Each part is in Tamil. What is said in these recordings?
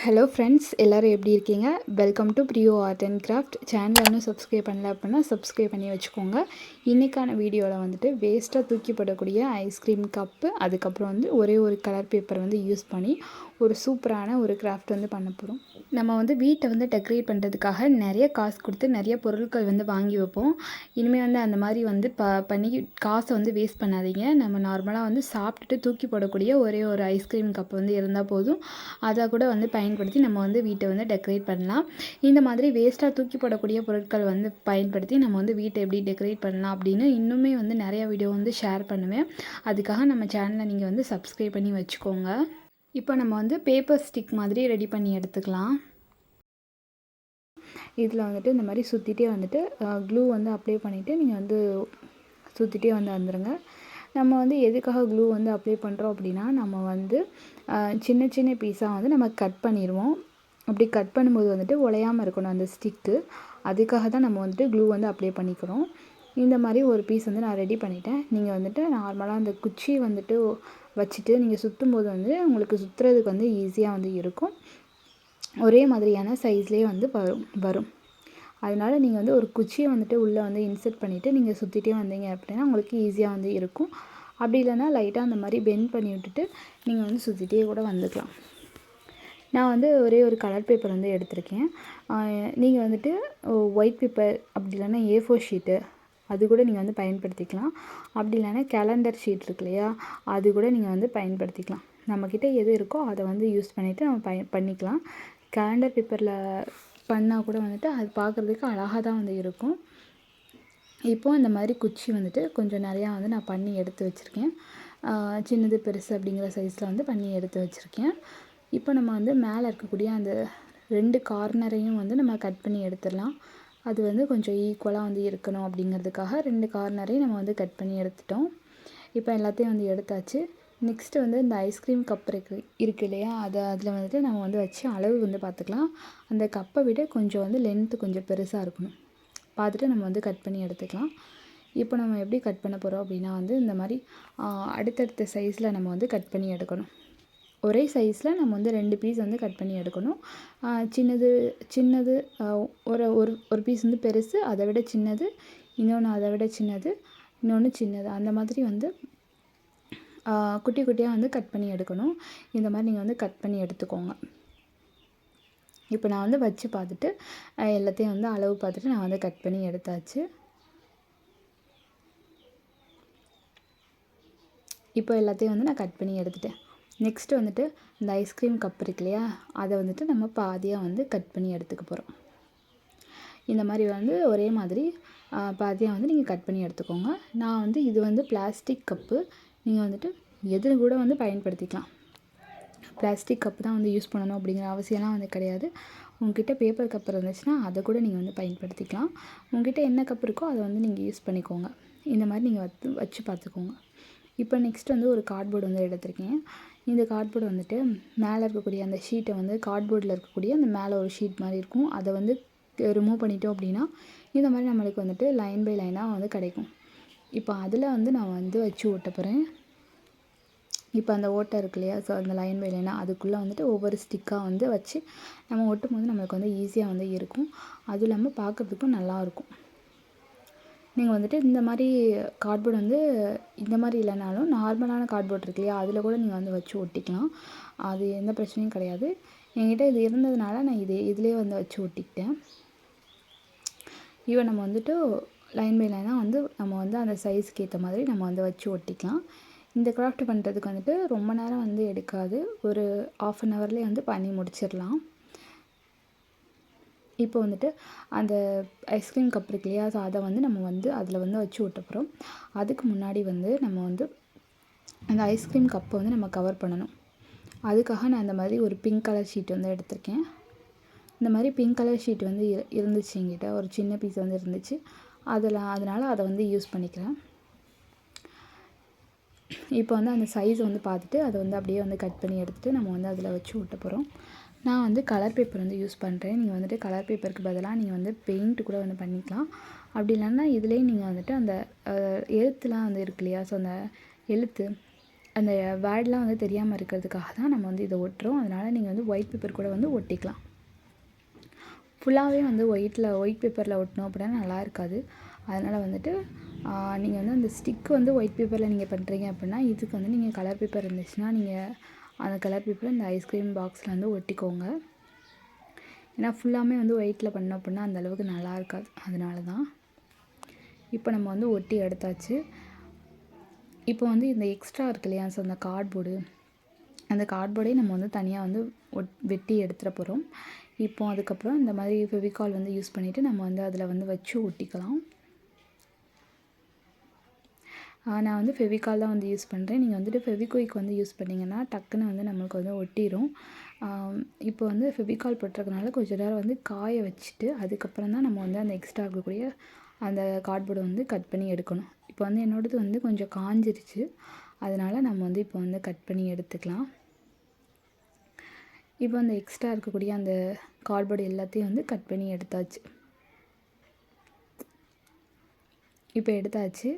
ஹலோ ஃப்ரெண்ட்ஸ், எல்லோரும் எப்படி இருக்கீங்க? Welcome to Priyo art and craft channel. இன்னும் சப்ஸ்கிரைப் பண்ணல அப்படின்னா சப்ஸ்கிரைப் பண்ணி வச்சுக்கோங்க. இன்றைக்கான வீடியோவில் வந்துட்டு வேஸ்ட்டாக தூக்கிப்படக்கூடிய ஐஸ்கிரீம் கப்பு, அதுக்கப்புறம் வந்து ஒரே ஒரு கலர் பேப்பர் வந்து யூஸ் பண்ணி ஒரு சூப்பரான ஒரு கிராஃப்ட் வந்து பண்ண போகிறோம். நம்ம வந்து வீட்டை வந்து டெக்கரேட் பண்ணுறதுக்காக நிறைய காசு கொடுத்து நிறைய பொருட்கள் வந்து வாங்கி வைப்போம். இனிமேல் வந்து அந்த மாதிரி வந்து பண்ணி காசை வந்து வேஸ்ட் பண்ணாதீங்க. நம்ம நார்மலாக வந்து சாப்பிட்டுட்டு தூக்கி போடக்கூடிய ஒரே ஒரு ஐஸ்கிரீம் கப் வந்து இருந்தால் போதும். அதை கூட வந்து பயன்படுத்தி நம்ம வந்து வீட்டை வந்து டெக்கரேட் பண்ணலாம். இந்த மாதிரி வேஸ்ட்டாக தூக்கி போடக்கூடிய பொருட்கள் வந்து பயன்படுத்தி நம்ம வந்து வீட்டை எப்படி டெக்கரேட் பண்ணலாம் அப்படின்னு இன்னுமே வந்து நிறையா வீடியோ வந்து ஷேர் பண்ணுவேன். அதுக்காக நம்ம சேனலை நீங்கள் வந்து சப்ஸ்கிரைப் பண்ணி வச்சுக்கோங்க. இப்போ நம்ம வந்து பேப்பர் ஸ்டிக் மாதிரி ரெடி பண்ணி எடுத்துக்கலாம். இதில் வந்துட்டு இந்த மாதிரி சுற்றிட்டே வந்துட்டு க்ளூ வந்து அப்ளை பண்ணிவிட்டு நீங்கள் வந்து சுற்றிட்டே வந்து வந்துடுங்க. நம்ம வந்து எதுக்காக க்ளூ வந்து அப்ளை பண்ணுறோம் அப்படின்னா, நம்ம வந்து சின்ன சின்ன பீஸாக வந்து நம்ம கட் பண்ணிடுவோம். அப்படி கட் பண்ணும்போது வந்துட்டு உடையாமல் இருக்கணும் அந்த ஸ்டிக்கு. அதுக்காக தான் நம்ம வந்துட்டு க்ளூ வந்து அப்ளை பண்ணிக்கிறோம். இந்த மாதிரி ஒரு பீஸ் வந்து நான் ரெடி பண்ணிட்டேன். நீங்கள் வந்துட்டு நார்மலாக அந்த குச்சி வந்துட்டு வச்சுட்டு நீங்கள் சுற்றும்போது வந்து உங்களுக்கு சுற்றுறதுக்கு வந்து ஈஸியாக வந்து இருக்கும். ஒரே மாதிரியான சைஸ்லேயே வந்து வரும். அதனால் நீங்கள் வந்து ஒரு குச்சியை வந்துட்டு உள்ளே வந்து இன்சர்ட் பண்ணிவிட்டு நீங்கள் சுற்றிட்டே வந்தீங்க அப்படின்னா உங்களுக்கு ஈஸியாக வந்து இருக்கும். அப்படி இல்லைன்னா லைட்டாக அந்த மாதிரி பெண்ட் பண்ணி விட்டுட்டு நீங்கள் வந்து சுற்றிட்டே கூட வந்துக்கலாம். நான் வந்து ஒரே ஒரு கலர் பேப்பர் வந்து எடுத்திருக்கேன். நீங்கள் வந்துட்டு ஒயிட் பேப்பர் அப்படி இல்லைன்னா A4 ஷீட்டு அது கூட நீங்கள் வந்து பயன்படுத்திக்கலாம். அப்படி இல்லைன்னா கேலண்டர் ஷீட் இருக்கு இல்லையா, அது கூட நீங்கள் வந்து பயன்படுத்திக்கலாம். நம்மக்கிட்ட எது இருக்கோ அதை வந்து யூஸ் பண்ணிவிட்டு நம்ம பண்ணிக்கலாம். கேலண்டர் பேப்பரில் பண்ணால் கூட வந்துட்டு அது பார்க்குறதுக்கு அழகாக தான் வந்து இருக்கும். இப்போது இந்த மாதிரி குச்சி வந்துட்டு கொஞ்சம் நிறையா வந்து நான் பண்ணி எடுத்து வச்சுருக்கேன். சின்னது பெருசு அப்படிங்கிற சைஸில் வந்து பண்ணி எடுத்து வச்சுருக்கேன். இப்போ நம்ம வந்து மேலே இருக்கக்கூடிய அந்த 2 கார்னரையும் வந்து நம்ம கட் பண்ணி எடுத்துடலாம். அது வந்து கொஞ்சம் ஈக்குவலாக வந்து இருக்கணும் அப்படிங்கிறதுக்காக 2 கார்னரையும் நம்ம வந்து கட் பண்ணி எடுத்துட்டோம். இப்போ எல்லாத்தையும் வந்து எடுத்தாச்சு. நெக்ஸ்ட்டு வந்து இந்த ஐஸ்கிரீம் கப் இருக்கு இல்லையா, அதில் வந்துட்டு நம்ம வந்து வச்சு அளவு வந்து பார்த்துக்கலாம். அந்த கப்பை விட கொஞ்சம் வந்து லென்த்து கொஞ்சம் பெருசாக இருக்கணும். பார்த்துட்டு நம்ம வந்து கட் பண்ணி எடுத்துக்கலாம். இப்போ நம்ம எப்படி கட் பண்ண போகிறோம் அப்படின்னா வந்து இந்த மாதிரி அடுத்தடுத்த சைஸில் நம்ம வந்து கட் பண்ணி எடுக்கணும். ஒரே சைஸில் நம்ம வந்து 2 பீஸ் வந்து கட் பண்ணி எடுக்கணும். சின்னது ஒரு பீஸ் வந்து பெருசு, அதை விட சின்னது, இன்னொன்று அதை விட சின்னது, இன்னொன்று சின்னது, அந்த மாதிரி வந்து குட்டி குட்டியாக வந்து கட் பண்ணி எடுக்கணும். இந்த மாதிரி நீங்கள் வந்து கட் பண்ணி எடுத்துக்கோங்க. இப்போ நான் வந்து வச்சு பார்த்துட்டு எல்லாத்தையும் வந்து அளவு பார்த்துட்டு நான் வந்து கட் பண்ணி எடுத்தாச்சு. இப்போ எல்லாத்தையும் வந்து நான் கட் பண்ணி எடுத்துட்டேன். நெக்ஸ்ட்டு வந்துட்டு இந்த ஐஸ்கிரீம் கப் இருக்கு இல்லையா, அதை வந்துட்டு நம்ம பாதியாக வந்து கட் பண்ணி எடுத்துக்க போகிறோம். இந்த மாதிரி வந்து ஒரே மாதிரி பாதியாக வந்து நீங்கள் கட் பண்ணி எடுத்துக்கோங்க. நான் வந்து இது வந்து பிளாஸ்டிக் கப்பு. நீங்கள் வந்துட்டு எது கூட வந்து பயன்படுத்திக்கலாம். பிளாஸ்டிக் கப்பு தான் வந்து யூஸ் பண்ணணும் அப்படிங்கிற அவசியம்லாம் வந்து கிடையாது. உங்ககிட்ட பேப்பர் கப் இருந்துச்சுன்னா அதை கூட நீங்கள் வந்து பயன்படுத்திக்கலாம். உங்ககிட்ட என்ன கப் இருக்கோ அதை வந்து நீங்கள் யூஸ் பண்ணிக்கோங்க. இந்த மாதிரி நீங்கள் வச்சு பார்த்துக்கோங்க. இப்போ நெக்ஸ்ட் வந்து ஒரு கார்ட்போர்டு வந்து எடுத்திருக்கேன். இந்த கார்ட்போர்டு வந்துட்டு மேலே இருக்கக்கூடிய அந்த ஷீட்டை வந்து கார்ட்போர்டில் இருக்கக்கூடிய அந்த மேலே ஒரு ஷீட் மாதிரி இருக்கும், அதை வந்து ரிமூவ் பண்ணிட்டோம் அப்படின்னா இந்த மாதிரி நம்மளுக்கு வந்துட்டு லைன் பை லைனாக வந்து கிடைக்கும். இப்போ அதில் வந்து நான் வந்து வச்சு ஓட்ட போகிறேன். இப்போ அந்த ஓட்டை இருக்கு இல்லையா, ஸோ அந்த லைன் பை லைனாக அதுக்குள்ளே வந்துட்டு ஒவ்வொரு ஸ்டிக்காக வந்து வச்சு நம்ம ஒட்டும் போது நம்மளுக்கு வந்து ஈஸியாக வந்து இருக்கும். அதுவும் இல்லாமல் பார்க்குறதுக்கும் நல்லாயிருக்கும். நீங்கள் வந்துட்டு இந்த மாதிரி கார்ட்போர்டு வந்து இந்த மாதிரி இல்லைனாலும் நார்மலான கார்ட்போர்ட் இருக்கு இல்லையா, அதில் கூட நீங்கள் வந்து வச்சு ஒட்டிக்கலாம். அது எந்த பிரச்சனையும் கிடையாது. என்கிட்ட இது இருந்ததுனால நான் இதுலேயே வந்து வச்சு ஒட்டிக்கிட்டேன். இப்போ நம்ம வந்துட்டு லைன் பை லைனாக வந்து நம்ம வந்து அந்த சைஸுக்கு ஏற்ற மாதிரி நம்ம வந்து வச்சு ஒட்டிக்கலாம். இந்த கிராஃப்ட் பண்ணுறதுக்கு வந்துட்டு ரொம்ப நேரம் வந்து எடுக்காது. ஒரு 1/2 ஹவர்லேயே வந்து பண்ணி முடிச்சிடலாம். இப்போ வந்துட்டு அந்த ஐஸ்கிரீம் கப் இருக்கு இல்லையா, ஸோ அதை வந்து நம்ம வந்து அதில் வந்து வச்சு ஒட்ட போகிறோம். அதுக்கு முன்னாடி வந்து நம்ம வந்து அந்த ஐஸ்கிரீம் கப்பை வந்து நம்ம கவர் பண்ணணும். அதுக்காக நான் இந்த மாதிரி ஒரு பிங்க் கலர் ஷீட் வந்து எடுத்திருக்கேன். இந்த மாதிரி பிங்க் கலர் ஷீட் வந்து இருந்துச்சு என்கிட்ட, ஒரு சின்ன பீஸ் வந்து இருந்துச்சு. அதனால் அதை வந்து யூஸ் பண்ணிக்கிறேன். இப்போ வந்து அந்த சைஸை வந்து பார்த்துட்டு அதை வந்து அப்படியே வந்து கட் பண்ணி எடுத்துகிட்டு நம்ம வந்து அதில் வச்சு ஒட்ட போகிறோம். நான் வந்து கலர் பேப்பர் வந்து யூஸ் பண்ணுறேன். நீங்கள் வந்துட்டு கலர் பேப்பருக்கு பதிலாக நீங்கள் வந்து பெயிண்ட் கூட வந்து பண்ணிக்கலாம். அப்படி இல்லைன்னா இதுலேயும் நீங்கள் வந்துட்டு அந்த எழுத்துலாம் வந்து இருக்கு இல்லையா, ஸோ அந்த எழுத்து அந்த வேர்ட்லாம் வந்து தெரியாமல் இருக்கிறதுக்காக தான் நம்ம வந்து இதை ஒட்டுறோம். அதனால் நீங்கள் வந்து ஒயிட் பேப்பர் கூட வந்து ஒட்டிக்கலாம். ஃபுல்லாகவே வந்து ஒயிட் பேப்பரில் ஒட்டினோம் அப்படின்னா நல்லா இருக்காது. அதனால் வந்துட்டு நீங்கள் வந்து அந்த ஸ்டிக் வந்து ஒயிட் பேப்பரில் நீங்கள் பண்ணுறீங்க அப்படின்னா, இதுக்கு வந்து நீங்கள் கலர் பேப்பர் இருந்துச்சுன்னா நீங்கள் அந்த கலர் பேப்பரை இந்த ஐஸ்கிரீம் பாக்ஸில் வந்து ஒட்டிக்கோங்க. ஏன்னா ஃபுல்லாமே வந்து ஒயிட்டில் பண்ணோம் அப்படின்னா அந்தளவுக்கு நல்லா இருக்காது. அதனால தான். இப்போ நம்ம வந்து ஒட்டி எடுத்தாச்சு. இப்போ வந்து இந்த எக்ஸ்ட்ரா இருக்கு இல்லையா, ஸோ அந்த அந்த கார்ட்போர்டையும் நம்ம வந்து தனியாக வந்து வெட்டி எடுத்துகிற போகிறோம். இப்போ அதுக்கப்புறம் இந்த மாதிரி ஃபெவிகால் வந்து யூஸ் பண்ணிவிட்டு நம்ம வந்து அதில் வந்து வச்சு ஒட்டிக்கலாம். நான் வந்து ஃபெவிகால் தான் வந்து யூஸ் பண்ணுறேன். நீங்கள் வந்துட்டு ஃபெவிக்விக் வந்து யூஸ் பண்ணிங்கன்னா டக்குன்னு வந்து நம்மளுக்கு வந்து ஒட்டிடும். இப்போ வந்து ஃபெவிகால் போட்டிருக்கனால கொஞ்சம் நேரம் வந்து காய வச்சுட்டு அதுக்கப்புறம் தான் நம்ம வந்து அந்த எக்ஸ்ட்ரா இருக்கக்கூடிய அந்த கார்ட்போர்டை வந்து கட் பண்ணி எடுக்கணும். இப்போ வந்து என்னோடது வந்து கொஞ்சம் காஞ்சிருச்சு. அதனால் நம்ம வந்து இப்போ வந்து கட் பண்ணி எடுத்துக்கலாம். இப்போ அந்த எக்ஸ்ட்ரா இருக்கக்கூடிய அந்த கார்ட்போர்டு எல்லாத்தையும் வந்து கட் பண்ணி எடுத்தாச்சு. இப்போ எடுத்தாச்சு.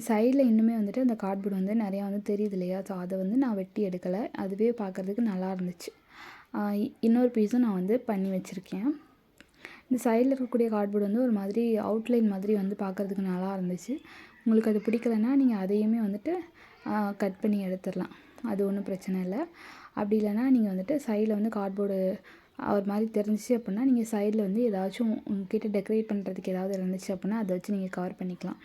சைடில் இன்னுமே வந்துட்டு அந்த கார்ட்போர்டு வந்து நிறையா வந்து தெரியுது இல்லையா, ஸோ அதை வந்து நான் வெட்டி எடுக்கலை. அதுவே பார்க்குறதுக்கு நல்லா இருந்துச்சு. இன்னொரு பீஸும் நான் வந்து பண்ணி வச்சுருக்கேன். இந்த சைடில் இருக்கக்கூடிய கார்ட்போர்டு வந்து ஒரு மாதிரி அவுட்லைன் மாதிரி வந்து பார்க்குறதுக்கு நல்லா இருந்துச்சு. உங்களுக்கு அது பிடிக்கலன்னா நீங்கள் அதையுமே வந்துட்டு கட் பண்ணி எடுத்துடலாம். அது ஒன்றும் பிரச்சனை இல்லை. அப்படி இல்லைனா நீங்கள் வந்துட்டு சைடில் வந்து கார்ட்போர்டு ஒரு மாதிரி தெரிஞ்சிச்சு அப்படின்னா நீங்கள் சைடில் வந்து ஏதாச்சும் உங்ககிட்ட டெக்கரேட் பண்ணுறதுக்கு ஏதாவது இருந்துச்சு அப்படின்னா அதை வச்சு நீங்கள் கவர் பண்ணிக்கலாம்.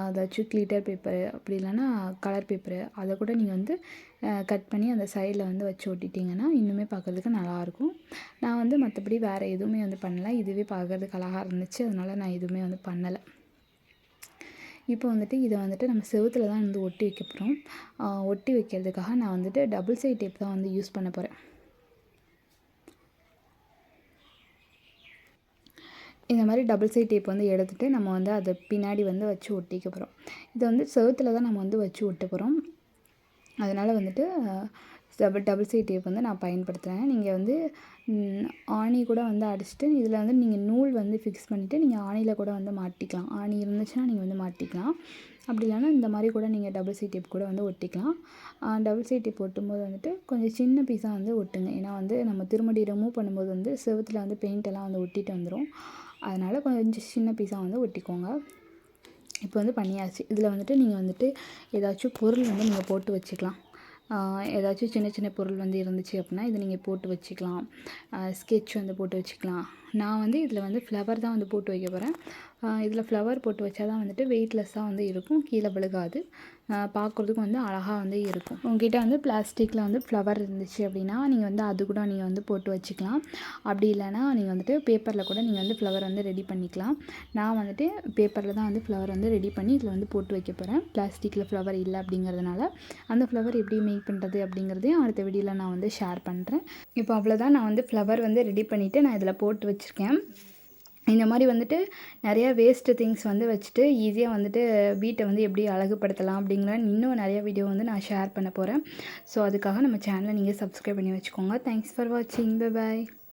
அதாச்சும் கிளிட்டர் பேப்பரு அப்படி இல்லைனா கலர் பேப்பரு அதை கூட நீங்கள் வந்து கட் பண்ணி அந்த சைடில் வந்து வச்சு ஒட்டிட்டிங்கன்னா இன்னுமே பார்க்குறதுக்கு நல்லாயிருக்கும். நான் வந்து மற்றபடி வேறு எதுவுமே வந்து பண்ணலை. இதுவே பார்க்குறதுக்கு அழகாக இருந்துச்சு. அதனால் நான் எதுவுமே வந்து பண்ணலை. இப்போ வந்துட்டு இதை வந்துட்டு நம்ம செவுத்தில் தான் வந்து ஒட்டி வைக்க போகிறோம். ஒட்டி வைக்கிறதுக்காக நான் வந்துட்டு டபுள் சைட் டேப் தான் வந்து யூஸ் பண்ண போகிறேன். இந்த மாதிரி டபுள் சைட் டேப் வந்து எடுத்துகிட்டு நம்ம வந்து அதை பின்னாடி வந்து வச்சு ஒட்டிக்க போகிறோம். இதை வந்து செவுத்தில் தான் நம்ம வந்து வச்சு ஒட்ட போகிறோம். அதனால் வந்துட்டு டபுள் சைட் டேப் வந்து நான் பயன்படுத்துகிறேன். நீங்கள் வந்து ஆணி கூட வந்து அடிச்சுட்டு இதில் வந்து நீங்கள் நூல் வந்து ஃபிக்ஸ் பண்ணிவிட்டு நீங்கள் ஆணியில் கூட வந்து மாட்டிக்கலாம். ஆணி இருந்துச்சுன்னா நீங்கள் வந்து மாட்டிக்கலாம். அப்படி இல்லைனா இந்த மாதிரி கூட நீங்கள் டபுள் சைட் டேப் கூட வந்து ஒட்டிக்கலாம். டபுள் சைட் டேப் ஒட்டும்போது வந்துட்டு கொஞ்சம் சின்ன பீஸாக வந்து ஒட்டுங்க. ஏன்னா வந்து நம்ம திருமடி ரிமூவ் பண்ணும்போது வந்து செவுத்தில் வந்து பெயிண்டெல்லாம் வந்து ஒட்டிட்டு வந்துடும். அதனால் கொஞ்சம் சின்ன பீஸாக வந்து ஒட்டிக்கோங்க. இப்போ வந்து பண்ணியாச்சு. இதில் வந்துட்டு நீங்கள் வந்துட்டு ஏதாச்சும் பொருள் வந்து நீங்கள் போட்டு வச்சுக்கலாம். ஏதாச்சும் சின்ன சின்ன பொருள் வந்து இருந்துச்சு அப்படின்னா இதை நீங்கள் போட்டு வச்சுக்கலாம். ஸ்கெட்ச் வந்து போட்டு வச்சுக்கலாம். நான் வந்து இதில் வந்து ஃப்ளவர் தான் வந்து போட்டு வைக்க போகிறேன். இதில் ஃப்ளவர் போட்டு வச்சா தான் வந்துட்டு வெயிட்லெஸ்ஸாக வந்து இருக்கும், கீழே விழுகாது, பார்க்குறதுக்கும் வந்து அழகாக வந்து இருக்கும். உங்ககிட்ட வந்து பிளாஸ்டிக்கில் வந்து ஃப்ளவர் இருந்துச்சு அப்படின்னா நீங்கள் வந்து அது கூட நீங்கள் வந்து போட்டு வச்சுக்கலாம். அப்படி இல்லைனா நீங்கள் வந்துட்டு பேப்பரில் கூட நீங்கள் வந்து ஃப்ளவர் வந்து ரெடி பண்ணிக்கலாம். நான் வந்துட்டு பேப்பரில் தான் வந்து ஃப்ளவர் வந்து ரெடி பண்ணி இதில் வந்து போட்டு வைக்க போகிறேன். பிளாஸ்டிக்கில் ஃப்ளவர் இல்லை அப்படிங்கிறதுனால அந்த ஃப்ளவர் எப்படி மேக் பண்ணுறது அப்படிங்கிறதையும் அடுத்த வீடியோவில் நான் வந்து ஷேர் பண்ணுறேன். இப்போ அவ்வளோதான். நான் வந்து ஃப்ளவர் வந்து ரெடி பண்ணிவிட்டு நான் இதில் போட்டு வச்சுருக்கேன். இந்த மாதிரி வந்துட்டு நிறையா வேஸ்ட்டு திங்ஸ் வந்து வச்சுட்டு ஈஸியாக வந்துட்டு வீட்டை வந்து எப்படி அழகுபடுத்தலாம் அப்படிங்கிற இன்னும் நிறையா வீடியோ வந்து நான் ஷேர் பண்ண போகிறேன். ஸோ அதுக்காக நம்ம சேனலை நீங்கள் சப்ஸ்கிரைப் பண்ணி வச்சுக்கோங்க. தேங்க்ஸ் ஃபார் வாட்சிங். Bye bye.